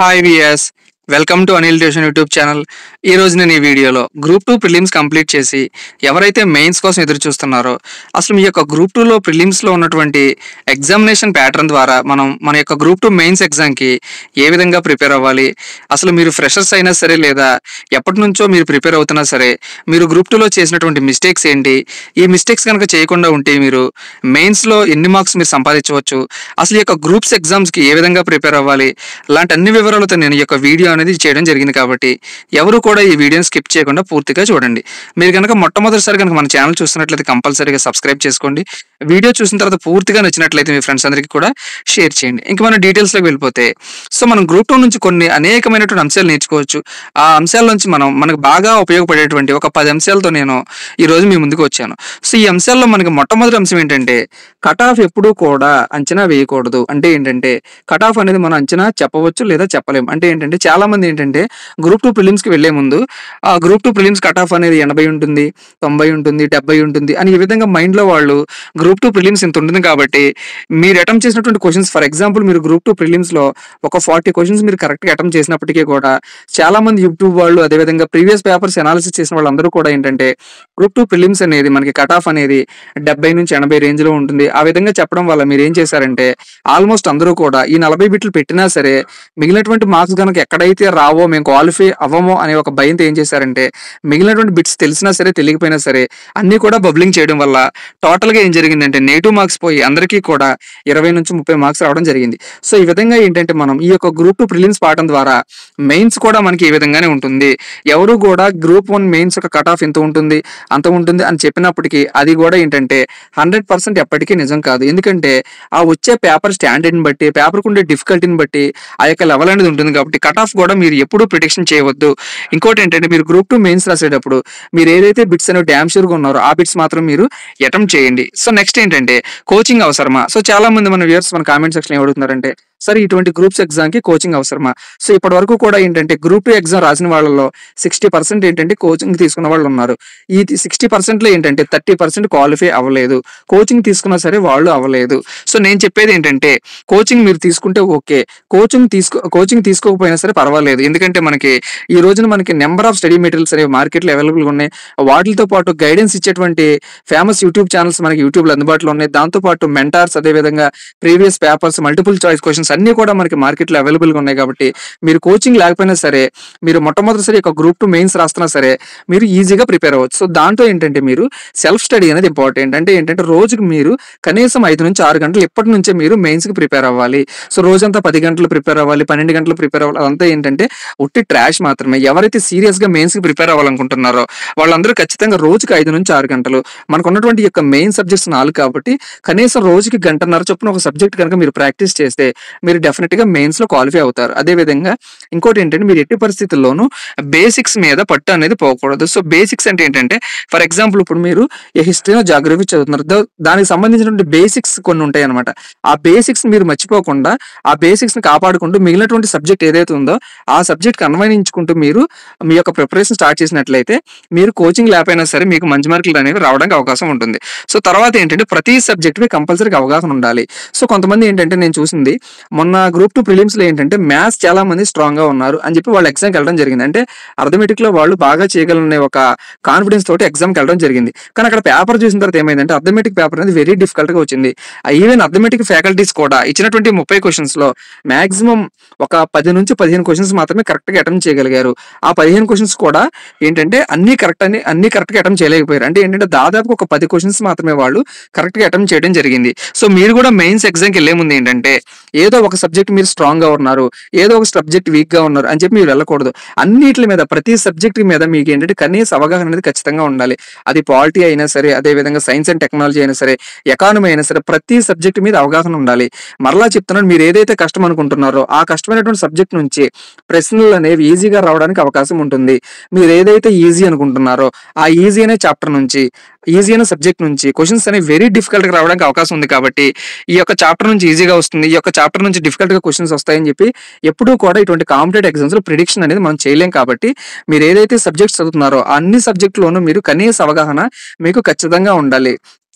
Hi విఎస్ welcome to Anil tuition YouTube channel. ఈ రోజు నేను ఈ వీడియోలో గ్రూప్ 2 ప్రిలిమ్స్ కంప్లీట్ చేసి ఎవరైతే మెయిన్స్ కోసం ఎదురు చూస్తున్నారో అసలు మీ యొక్క గ్రూప్ 2లో ప్రిలిమ్స్లో ఉన్నటువంటి ఎగ్జామినేషన్ ప్యాటర్న్ ద్వారా మన యొక్క గ్రూప్ 2 మెయిన్స్ ఎగ్జామ్కి ఏ విధంగా ప్రిపేర్ అవ్వాలి, అసలు మీరు ఫ్రెషర్స్ అయినా సరే లేదా ఎప్పటి నుంచో మీరు ప్రిపేర్ అవుతున్నా సరే మీరు గ్రూప్ 2లో చేసినటువంటి మిస్టేక్స్ ఏంటి, ఈ మిస్టేక్స్ కనుక చేయకుండా ఉంటే మీరు మెయిన్స్లో ఎన్ని మార్క్స్ మీరు సంపాదించవచ్చు, అసలు ఈ యొక్క గ్రూప్స్ ఎగ్జామ్స్కి ఏ విధంగా ప్రిపేర్ అవ్వాలి, ఇలాంటి అన్ని వివరాలతో నేను ఈ యొక్క వీడియో అనేది చేయడం జరిగింది. కాబట్టి ఎవరు కూడా ఈ వీడియోని స్కిప్ చేయకుండా పూర్తిగా చూడండి. మీరు కనుక మొట్టమొదటిసారి కనుక మన ఛానల్ చూస్తున్నట్లయితే కంపల్సరీగా సబ్స్క్రైబ్ చేసుకోండి. వీడియో చూసిన తర్వాత పూర్తిగా నచ్చినట్లయితే మీ ఫ్రెండ్స్ అందరికీ కూడా షేర్ చేయండి. ఇంకా మన డీటెయిల్స్లోకి వెళ్ళిపోతే మనం గ్రూప్ 2 నుంచి కొన్ని అనేకమైనటువంటి అంశాలు నేర్చుకోవచ్చు. ఆ అంశాల నుంచి మనకు బాగా ఉపయోగపడేటువంటి ఒక 10 అంశాలతో నేను ఈరోజు మీ ముందుకు వచ్చాను. ఈ అంశాల్లో మనకి మొట్టమొదటి అంశం ఏంటంటే కట్ ఆఫ్ ఎప్పుడూ కూడా అంచనా వేయకూడదు. అంటే ఏంటంటే కట్ ఆఫ్ అనేది మనం అంచనా చెప్పవచ్చు లేదా చెప్పలేము. అంటే ఏంటంటే చాలా మంది ఏంటంటే గ్రూప్ 2 ప్రిలిమ్స్కి వెళ్లే ముందు ఆ గ్రూప్ 2 ప్రిలిమ్స్ కట్ ఆఫ్ అనేది 80 ఉంటుంది, 90 ఉంటుంది, 70 ఉంటుంది అని ఈ విధంగా మైండ్లో వాళ్ళు గ్రూప్ 2 ప్రిలిమ్స్ ఇంత ఉంటుంది కాబట్టి మీరు అటెంప్ట్ చేసినటువంటి క్వశ్చన్స్, ఫర్ ఎగ్జాంపుల్ మీరు గ్రూప్ 2 ప్రిలిమ్స్లో ఒక 40 క్వశ్చన్స్ మీరు కరెక్ట్గా అటెంప్ట్ చేసినప్పటికీ కూడా చాలా మంది యూట్యూబ్ వాళ్ళు అదేవిధంగా ప్రీవియస్ పేపర్స్ అనాలిసిస్ చేసిన వాళ్ళందరూ కూడా ఏంటంటే గ్రూప్ 2 ప్రిలిమ్స్ అనేది మనకి కట్ ఆఫ్ అనేది 70 నుంచి 80 రేంజ్లో ఉంటుంది. ఆ విధంగా చెప్పడం వల్ల మీరు ఏం చేశారంటే ఆల్మోస్ట్ అందరూ కూడా ఈ 40 బిట్లు పెట్టినా సరే మిగిలినటువంటి మార్క్స్ కనుక ఎక్కడైతే రావో మేము క్వాలిఫై అవ్వమో అనే ఒక భయంతో ఏం చేశారంటే మిగిలినటువంటి బిట్స్ తెలిసినా సరే తెలియకపోయినా సరే అన్నీ కూడా బబ్లింగ్ చేయడం వల్ల టోటల్గా ఏం జరిగిందంటే నెగిటివ్ మార్క్స్ పోయి అందరికీ కూడా 20 నుంచి 30 మార్క్స్ రావడం జరిగింది. ఈ విధంగా ఏంటంటే మనం ఈ యొక్క గ్రూప్ 2 ప్రిలిమ్స్ పాఠం ద్వారా మెయిన్స్ కూడా మనకి ఈ విధంగానే ఉంటుంది. ఎవరు కూడా గ్రూప్ 1 మెయిన్స్ ఒక కట్ ఆఫ్ ఇంత ఉంటుంది అంత ఉంటుంది అని చెప్పినప్పటికీ అది కూడా ఏంటంటే 100% ఎప్పటికీ నిజం కాదు. ఎందుకంటే ఆ వచ్చే పేపర్ స్టాండర్డ్ని బట్టి, పేపర్కు ఉండే డిఫికల్టీని బట్టి ఆ యొక్క లెవెల్ అనేది ఉంటుంది. కాబట్టి కట్ ఆఫ్ కూడా మీరు ఎప్పుడూ ప్రిడిక్షన్ చేయవద్దు. ఇంకోటి ఏంటంటే మీరు గ్రూప్ 2 మెయిన్స్ రాసేటప్పుడు మీరు ఏదైతే బిట్స్ అనేవి డ్యామ్ షూర్గా ఉన్నారో ఆ బిట్స్ మాత్రం మీరు అటెంప్ట్ చేయండి. నెక్స్ట్ ఏంటంటే కోచింగ్ అవసరమా? చాలా మంది మన వ్యూవర్స్ మన కామెంట్ సెక్షన్ ఏమడుగుతున్నారంటే సరే ఇటువంటి గ్రూప్స్ ఎగ్జామ్కి కోచింగ్ అవసరమా? ఇప్పటి వరకు కూడా ఏంటంటే గ్రూప్ 2 ఎగ్జామ్ రాసిన వాళ్ళలో 60% ఏంటంటే కోచింగ్ తీసుకున్న వాళ్ళు ఉన్నారు. ఈ 60%లో ఏంటంటే 30% క్వాలిఫై అవ్వలేదు. కోచింగ్ తీసుకున్నా సరే వాళ్ళు అవ్వలేదు. నేను చెప్పేది ఏంటంటే కోచింగ్ మీరు తీసుకుంటే ఓకే, కోచింగ్ తీసుకోకపోయినా సరే పర్వాలేదు. ఎందుకంటే మనకి ఈ రోజున మనకి నెంబర్ ఆఫ్ స్టడీ మెటీరియల్స్ అనేవి మార్కెట్లో అవైలబుల్గా ఉన్నాయి. వాటితో పాటు గైడెన్స్ ఇచ్చేటువంటి ఫేమస్ యూట్యూబ్ ఛానల్స్ మనకి యూట్యూబ్లో అందుబాటులో ఉన్నాయి. దాంతోపాటు మెంటార్స్, అదేవిధంగా previous papers, multiple choice questions అన్ని కూడా మనకి మార్కెట్లో అవైలబుల్గా ఉన్నాయి. కాబట్టి మీరు కోచింగ్ లేకపోయినా సరే మీరు మొట్టమొదటిసారి ఒక గ్రూప్ 2 మెయిన్స్ రాస్తున్నా సరే మీరు ఈజీగా ప్రిపేర్ అవ్వచ్చు. దాంట్లో ఏంటంటే మీరు సెల్ఫ్ స్టడీ అనేది ఇంపార్టెంట్. అంటే ఏంటంటే రోజుకి మీరు కనీసం 5 నుంచి 6 గంటలు ఇప్పటి నుంచే మీరు మెయిన్స్కి ప్రిపేర్ అవ్వాలి. రోజంతా 10 గంటలు ప్రిపేర్ అవ్వాలి, 12 గంటలు ప్రిపేర్ అవ్వాలి. అదంతా ఏంటంటే ఉట్టి ట్రాష్ మాత్రమే. ఎవరైతే సీరియస్గా మెయిన్స్కి ప్రిపేర్ అవ్వాలనుకుంటున్నారో వాళ్ళందరూ ఖచ్చితంగా రోజుకి 5 నుంచి 6 గంటలు, మనకు ఉన్నటువంటి యొక్క మెయిన్ సబ్జెక్ట్స్ 4 కాబట్టి కనీసం రోజుకి గంటన్నర చొప్పున ఒక సబ్జెక్ట్ కనుక మీరు ప్రాక్టీస్ చేస్తే మీరు డెఫినెట్గా మెయిన్స్లో క్వాలిఫై అవుతారు. అదేవిధంగా ఇంకోటి ఏంటంటే మీరు ఎట్టి పరిస్థితుల్లోనూ బేసిక్స్ మీద పట్టు అనేది పోకూడదు. బేసిక్స్ అంటే ఏంటంటే ఫర్ ఎగ్జాంపుల్ ఇప్పుడు మీరు హిస్టరీనో జాగ్రఫీ చదువుతున్నారు, దానికి సంబంధించినటువంటి బేసిక్స్ కొన్ని ఉంటాయి అనమాట. ఆ బేసిక్స్ మీరు మర్చిపోకుండా ఆ బేసిక్స్ని కాపాడుకుంటూ మిగిలినటువంటి సబ్జెక్ట్ ఏదైతే ఉందో ఆ సబ్జెక్ట్కి అన్వయించుకుంటూ మీరు మీ యొక్క ప్రిపరేషన్ స్టార్ట్ చేసినట్లయితే మీరు కోచింగ్ లేకపోయినా సరే మీకు మంచి మార్కులు అనేవి రావడానికి అవకాశం ఉంటుంది. తర్వాత ఏంటంటే ప్రతి సబ్జెక్ట్కి కంపల్సరీగా అవగాహన ఉండాలి. కొంతమంది ఏంటంటే నేను చూసింది మొన్న గ్రూప్ 2 ప్రిలిమ్స్లో ఏంటంటే మ్యాథ్స్ చాలా మంది స్ట్రాంగ్గా ఉన్నారు అని చెప్పి వాళ్ళు ఎగ్జామ్కి వెళ్ళడం జరిగింది. అంటే అర్థమెటిక్లో వాళ్ళు బాగా చేయగలనే ఒక కాన్ఫిడెన్స్ తోటి ఎగ్జామ్కి వెళ్ళడం జరిగింది. కానీ అక్కడ పేపర్ చూసిన తర్వాత ఏమైందంటే అర్థమెటిక్ పేపర్ అనేది వెరీ డిఫికల్ట్గా వచ్చింది. ఈవెన్ అర్థమెటిక్ ఫ్యాకల్టీస్ కూడా ఇచ్చినటువంటి 30 క్వశ్చన్స్లో మ్యాక్సిమం ఒక 10 నుంచి 15 క్వశ్చన్స్ మాత్రమే కరెక్ట్గా అటెంప్ట్ చేయగలిగారు. ఆ 15 క్వశ్చన్స్ కూడా ఏంటంటే అన్ని కరెక్ట్గా అటెంప్ట్ చేయలేకపోయారు. అంటే ఏంటంటే దాదాపు ఒక 10 క్వశ్చన్స్ మాత్రమే వాళ్ళు కరెక్ట్గా అటెంప్ట్ చేయడం జరిగింది. మీరు కూడా మెయిన్స్ ఎగ్జామ్కి వెళ్ళే ముందు ఏంటంటే ఏదో ఒక సబ్జెక్ట్ మీరు స్ట్రాంగ్గా ఉన్నారు, ఏదో ఒక సబ్జెక్ట్ వీక్గా ఉన్నారు అని చెప్పి మీరు వెళ్ళకూడదు. అన్నిటి మీద ప్రతి సబ్జెక్ట్ మీద మీకు ఏంటంటే కనీస అవగాహన అనేది ఖచ్చితంగా ఉండాలి. అది పాలిటీ అయినా సరే, అదేవిధంగా సైన్స్ అండ్ టెక్నాలజీ అయినా సరే, ఎకానమీ అయినా సరే, ప్రతి సబ్జెక్ట్ మీద అవగాహన ఉండాలి. మరలా చెప్తున్నాను, మీరు ఏదైతే కష్టం అనుకుంటున్నారో ఆ కష్టమైనటువంటి సబ్జెక్ట్ నుంచి ప్రశ్నలు అనేవి ఈజీగా రావడానికి అవకాశం ఉంటుంది. మీరు ఏదైతే ఈజీ అనుకుంటున్నారో ఆ ఈజీ అనే చాప్టర్ నుంచి, ఈజీ అయిన సబ్జెక్ట్ నుంచి క్వశ్చన్స్ అనేవి వెరీ డిఫికల్ట్గా రావడానికి అవకాశం ఉంది. కాబట్టి ఈ యొక్క చాప్టర్ నుంచి ఈజీగా వస్తుంది, ఈ యొక్క చాప్టర్ నుంచి డిఫికల్ట్గా క్వశ్చన్స్ వస్తాయని చెప్పి ఎప్పుడూ కూడా ఇటువంటి కాంపిటేటివ్ ఎగ్జామ్స్లో ప్రిడిక్షన్ అనేది మనం చేయలేం. కాబట్టి మీరు ఏదైతే సబ్జెక్ట్స్ చదువుతున్నారో అన్ని సబ్జెక్టులోనూ మీరు కనీస అవగాహన మీకు ఖచ్చితంగా ఉండాలి.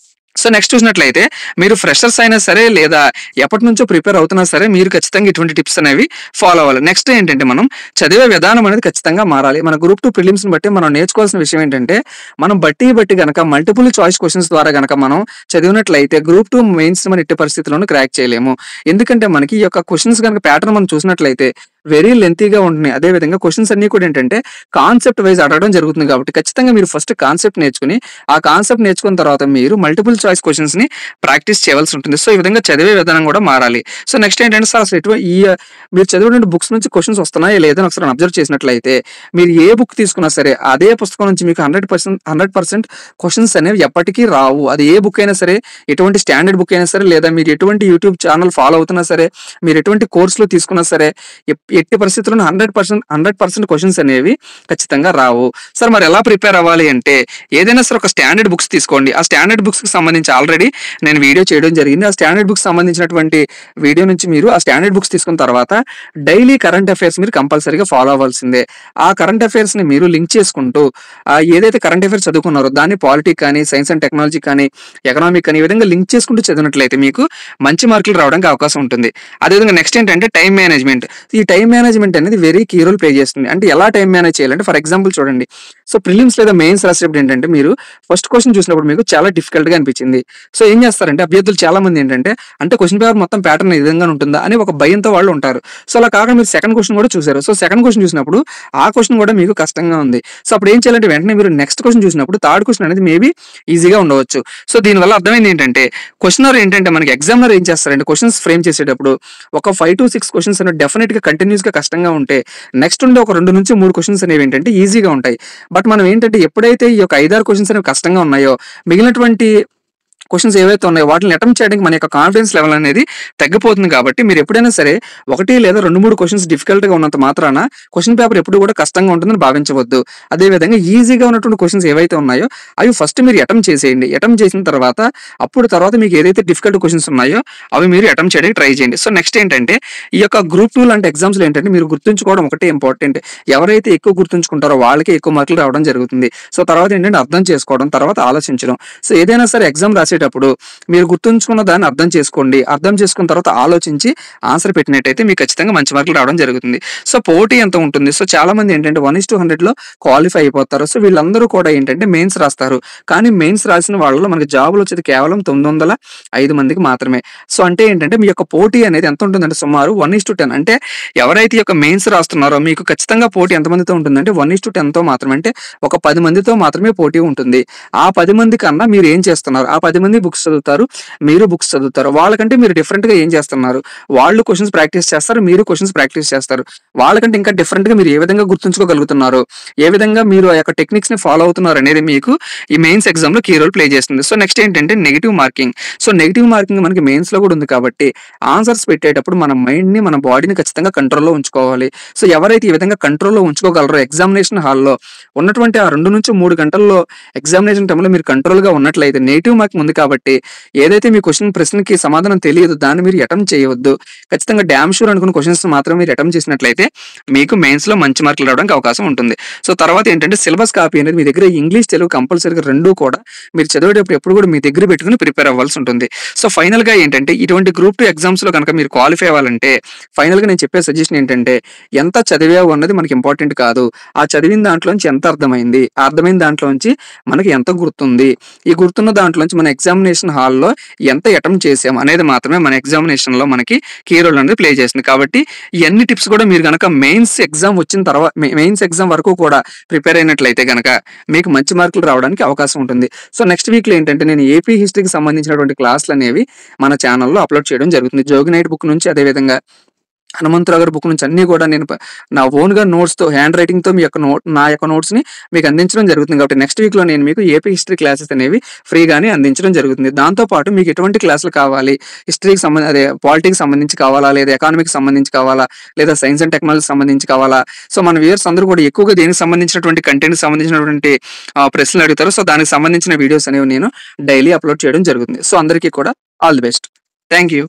సో నెక్స్ట్ చూసినట్లయితే మీరు ఫ్రెషర్స్ అయినా సరే లేదా ఎప్పటి నుంచో ప్రిపేర్ అవుతున్నా సరే మీరు ఖచ్చితంగా ఇటువంటి టిప్స్ అనేవి ఫాలో అవ్వాలి. నెక్స్ట్ ఏంటంటే మనం చదివే విధానం అనేది ఖచ్చితంగా మారాలి. మన గ్రూప్ 2 ప్రిలిమ్స్‌ని బట్టి మనం నేర్చుకోవాల్సిన విషయం ఏంటంటే మనం బట్టి గనక మల్టిపుల్ చాయిస్ క్వెషన్స్ ద్వారా గనక మనం చదివినట్లయితే గ్రూప్ 2 మెయిన్స్ మనం ఎట్టి పరిస్థితుల్లోనూ క్రాక్ చేయలేము. ఎందుకంటే మనకి ఈ యొక్క క్వెషన్స్ గనక ప్యాటర్న్ మనం చూసినట్లయితే వెరీ లెంతీగా ఉంటున్నాయి. అదే విధంగా క్వెషన్స్ అన్ని కూడా ఏంటంటే కాన్సెప్ట్ వైస్ అడగడం జరుగుతుంది కాబట్టి ఖచ్చితంగా మీరు ఫస్ట్ కాన్సెప్ట్ నేర్చుకుని ఆ కాన్సెప్ట్ నేర్చుకున్న తర్వాత మీరు మల్టిపుల్ చాయిస్ క్వెషన్స్ ని ప్రాక్టీస్ చేయవలసి ఉంటుంది. సో ఈ విధంగా చదివే విధానం కూడా మారాలి. సో నెక్స్ట్ ఏంటంటే సార్ అసలు మీరు చదివిన బుక్స్ నుంచి క్వెషన్స్ వస్తున్నాయా లేదా అని ఒకసారి అబ్జర్వ్ చేసినట్లయితే మీరు ఏ బుక్ తీసుకున్నా సరే అదే పుస్తకం నుంచి మీకు 100% క్వెషన్స్ అనేవి ఎప్పటికీ రావు. అది ఏ బుక్ అయినా సరే, ఎటువంటి స్టాండర్డ్ బుక్ అయినా సరే, లేదా మీరు ఎటువంటి యూట్యూబ్ ఛానల్ ఫాలో అవుతున్నా సరే, మీరు ఎటువంటి కోర్సులు తీసుకున్నా సరే ఎట్టి పరిస్థితుల్లో 100% క్వెషన్స్ అనేవి ఖచ్చితంగా రావు. సార్ మరి ఎలా ప్రిపేర్ అవ్వాలి అంటే ఏదైనా సరే ఒక స్టాండర్డ్ బుక్స్ తీసుకోండి. ఆ స్టాండర్డ్ బుక్స్ కి సంబంధించి ఆల్రెడీ నేను వీడియో చేయడం జరిగింది. ఆ స్టాండర్డ్ బుక్స్ సంబంధించినటువంటి వీడియో నుంచి మీరు ఆ స్టాండర్డ్ బుక్స్ తీసుకున్న తర్వాత డైలీ కరెంట్ అఫైర్స్ మీరు కంపల్సరీగా ఫాలో అవ్వాల్సిందే. ఆ కరెంట్ అఫైర్స్ ని మీరు లింక్ చేసుకుంటూ ఏదైతే కరెంట్ అఫైర్స్ చదువుకున్నారో దాన్ని పాలిటిక్ కానీ, సైన్స్ అండ్ టెక్నాలజీ కానీ, ఎకనామిక్ కానీ ఈ విధంగా లింక్ చేసుకుంటూ చదివినట్లయితే మీకు మంచి మార్కులు రావడానికి అవకాశం ఉంటుంది. అదేవిధంగా నెక్స్ట్ ఏంటంటే టైం మేనేజ్మెంట్. ఈ టైం మేనేజ్మెంట్ అనేది వెరీ కీ రోల్ ప్లే చేస్తుంది. అంటే ఎలా టైం మేనేజ్ చేయాలంటే ఫర్ ఎగ్జాంపుల్ చూడండి. సో ప్రిలిమ్స్ లేదా మెయిన్స్ రాసేటప్పుడు ఏంటంటే మీరు ఫస్ట్ క్వశ్చన్ చూసినప్పుడు మీకు చాలా డిఫికల్ట్ గా అనిపించింది. సో ఏం చేస్తారంటే అభ్యర్థులు చాలా మంది ఏంటంటే అంటే క్వశ్చన్ పేపర్ మొత్తం ప్యాటర్న్ ఈ విధంగా ఉంటుందా అని ఒక భయంతో వాళ్ళు ఉంటారు. సో అలా కాకుండా మీరు సెకండ్ క్వశ్చన్ కూడా చూసారు. సో సెకండ్ క్వశ్చన్ చూసినప్పుడు ఆ క్వశ్చన్ కూడా మీకు కష్టంగా ఉంది. సో అప్పుడు ఏం చేయాలంటే వెంటనే మీరు నెక్స్ట్ క్వశ్చన్ చూసినప్పుడు థర్డ్ క్వశ్చన్ అనేది మేబీ ఈజీగా ఉండవచ్చు. సో దీనివల్ల అర్థమైంది ఏంటంటే క్వశ్చనర్ ఏంటంటే మనకి ఎగ్జామినర్ ఏం చేస్తారంటే క్వశ్చన్స్ ఫ్రేమ్ చేసేటప్పుడు ఒక 5 to 6 క్వశ్చన్స్ అనేవి డెఫినెట్ గా కంటిన్యూస్ గా కష్టంగా ఉంటే నెక్స్ట్ ఉండే ఒక 2 నుంచి 3 క్వశ్చన్స్ అనేవి ఏంటంటే ఈజీగా ఉంటాయి. బట్ మనం ఏంటంటే ఎప్పుడైతే ఈ యొక్క 5-6 క్వశ్చన్స్ అనేవి కష్టంగా ఉన్నాయో మిగిలినటువంటి క్వశ్చన్స్ ఏవైతే ఉన్నాయో వాటిని అటెంప్ట్ చేయడానికి మన యొక్క కాన్ఫిడెన్స్ లెవెల్ అనేది తగ్గిపోతుంది. కాబట్టి మీరు ఎప్పుడైనా సరే 1 లేదా 2-3 క్వశ్చన్స్ డిఫికల్ట్ గా ఉన్నంత మాత్రాన క్వశ్చన్ పేపర్ ఎప్పుడు కూడా కష్టంగా ఉంటుందని భావించవద్దు. అదే విధంగా ఈజీగా ఉన్నటువంటి క్వశ్చన్స్ ఏవైతే ఉన్నాయో అవి ఫస్ట్ మీరు అటెంప్ట్ చేసేయండి. అటెంప్ట్ చేసిన తర్వాత తర్వాత మీకు ఏదైతే డిఫికల్ట్ క్వశ్చన్స్ ఉన్నాయో అవి మీరు అటెంప్ట్ చేయడానికి ట్రై చేయండి. సో నెక్స్ట్ ఏంటంటే ఈ యొక్క గ్రూప్ 2 లాంటి ఎగ్జామ్స్ లో ఏంటంటే మీరు గుర్తుంచుకోవడం ఒకటే ఇంపార్టెంట్. ఎవరైతే ఎక్కువ గుర్తుంచుకుంటారో వాళ్ళకి ఎక్కువ మార్కులు రావడం జరుగుతుంది. సో తర్వాత ఏంటంటే అర్థం చేసుకోవడం, తర్వాత ఆలోచించడం. సో ఏదైనా సరే ఎగ్జామ్ రాసేటప్పుడు మీరు గుర్తుంచుకున్న దాన్ని అర్థం చేసుకోండి. అర్థం చేసుకున్న తర్వాత ఆలోచించి ఆన్సర్ పెట్టినట్టయితే మీకు ఖచ్చితంగా మంచి మార్కులు రావడం జరుగుతుంది. సో పోటీ ఎంత ఉంటుంది? సో చాలా మంది ఏంటంటే 1:100 లో క్వాలిఫై అయిపోతారు. సో వీళ్ళందరూ కూడా ఏంటంటే మెయిన్స్ రాస్తారు. కానీ మెయిన్స్ రాసిన వాళ్ళలో మనకి జాబులు వచ్చేది కేవలం 905 మందికి మాత్రమే. సో అంటే ఏంటంటే మీ యొక్క పోటీ అనేది ఎంత ఉంటుందంటే సుమారు 1:10. అంటే ఎవరైతే ఈ యొక్క మెయిన్స్ రాస్తున్నారో మీకు ఖచ్చితంగా పోటీ ఎంతమందితో ఉంటుందంటే 1:10తో మాత్రమే. అంటే ఒక 10 మందితో మాత్రమే పోటీ ఉంటుంది. ఆ 10 మంది కన్నా మీరు ఏం చేస్తున్నారు? ఆ 10 మంది బుక్స్ చదువుతారు, మీరు బుక్స్ చదువుతారు. వాళ్ళకంటే మీరు డిఫరెంట్ గా ఏం చేస్తున్నారు? వాళ్ళు క్వశ్చన్స్ ప్రాక్టీస్ చేస్తారు, మీరు క్వశ్చన్స్ ప్రాక్టీస్ చేస్తారు. వాళ్ళకంటే ఇంకా డిఫరెంట్ గా మీరు ఏ విధంగా గుర్తుంచుకోగలుగుతున్నారు, ఏ విధంగా మీరు ఆ యొక్క టెక్నిక్స్ ని ఫాలో అవుతున్నారు అనేది మీకు ఈ మెయిన్స్ ఎగ్జామ్ లో కీ రోల్ ప్లే చేస్తుంది. సో నెక్స్ట్ ఏంటంటే negative marking. So negative marking మనకి మెయిన్స్ లో కూడా ఉంది కాబట్టి ఆన్సర్స్ పెట్టేటప్పుడు మన మైండ్ ని, మన బాడీని ఖచ్చితంగా కంట్రోల్లో ఉంచుకోవాలి. సో ఎవరైతే ఈ విధంగా కంట్రోల్లో ఉంచుకోగలరో ఎగ్జామినేషన్ హాల్లో ఉన్నటువంటి ఆ 2 నుంచి 3 గంటల్లో ఎగ్జామినేషన్ టైంలో మీరు కంట్రోల్ గా ఉన్నట్లయితే నెగిటివ్ మార్కింగ్ ఉంది కాబట్టి ఏదైతే మీ ప్రశ్నకి సమాధానం తెలియదు దాన్ని మీరు అటెంప్ట్ చేయవద్దు. ఖచ్చితంగా డ్యామ్ షూర్ అనుకున్న క్వశ్చన్స్ మాత్రం మీరు అటెంప్ట్ చేసినట్లయితే మీకు మెయిన్స్ లో మంచి మార్కులు రావడానికి అవకాశం ఉంటుంది. సో తర్వాత ఏంటంటే సిలబస్ కాపీ అనేది మీ దగ్గర ఇంగ్లీష్, తెలుగు కంపల్సరీగా 2 కూడా మీరు చదివేటప్పుడు ఎప్పుడు కూడా మీ దగ్గర పెట్టుకుని ప్రిపేర్ అవ్వాల్సి ఉంటుంది. సో ఫైనల్ గా ఏంటంటే ఇటువంటి గ్రూప్ 2 ఎగ్జామ్స్ లో కనుక మీరు క్వాలిఫై అవ్వాలంటే ఫైనల్ గా నేను చెప్పే సజెషన్ ఏంటంటే ఎంత చదివావు అన్నది మనకి ఇంపార్టెంట్ కాదు. ఆ చదివిన దాంట్లోంచి ఎంత అర్థమైంది, ఆ అర్థమైన దాంట్లోంచి మనకి ఎంత గుర్తుంది, ఈ గుర్తున్న దాంట్లోంచి మన ఎగ్జామినేషన్ హాల్లో ఎంత అటెంప్ట్ చేసాం అనేది మాత్రమే మన ఎగ్జామినేషన్ లో మనకి కీ రోల్ అనేది ప్లే చేస్తుంది. కాబట్టి ఈ అన్ని టిప్స్ కూడా మీరు కనుక మెయిన్స్ ఎగ్జామ్ వచ్చిన తర్వాత మెయిన్స్ ఎగ్జామ్ వరకు కూడా ప్రిపేర్ అయినట్లయితే కనుక మీకు మంచి మార్కులు రావడానికి అవకాశం ఉంటుంది. సో నెక్స్ట్ వీక్ లో ఏంటంటే నేను ఏపీ హిస్టరీకి సంబంధించినటువంటి క్లాసులు అనేవి మన ఛానల్లో అప్లోడ్ చేయడం జరుగుతుంది. జోగి నైట్ బుక్ నుంచి, అదేవిధంగా హనుమంతరావు గారి బుక్ నుంచి అన్ని కూడా నేను నా ఓన్ గా నోట్స్ తో హ్యాండ్ రైటింగ్ తో నా యొక్క నోట్స్ ని మీకు అందించడం జరుగుతుంది. కాబట్టి నెక్స్ట్ వీక్ లో నేను మీకు ఏపీ హిస్టరీ క్లాసెస్ అనేవి ఫ్రీగానే అందించడం జరుగుతుంది. దాంతో పాటు మీకు ఎటువంటి క్లాసులు కావాలి, హిస్టరీకి సంబంధించి, పాలిటిక్స్ సంబంధించి కావాలా, లేదా ఎకానమిక్ సంబంధించి కావాలా, లేదా సైన్స్ అండ్ టెక్నాలజీ సంబంధించి కావాలా, సో మన వ్యూయర్స్ అందరూ కూడా ఎక్కువగా దేనికి సంబంధించినటువంటి కంటెంట్ సంబంధించినటువంటి ప్రశ్నలు అడుగుతారు. సో దానికి సంబంధించిన వీడియోస్ అనేవి నేను డైలీ అప్లోడ్ చేయడం జరుగుతుంది. సో అందరికీ కూడా all the best. Thank you.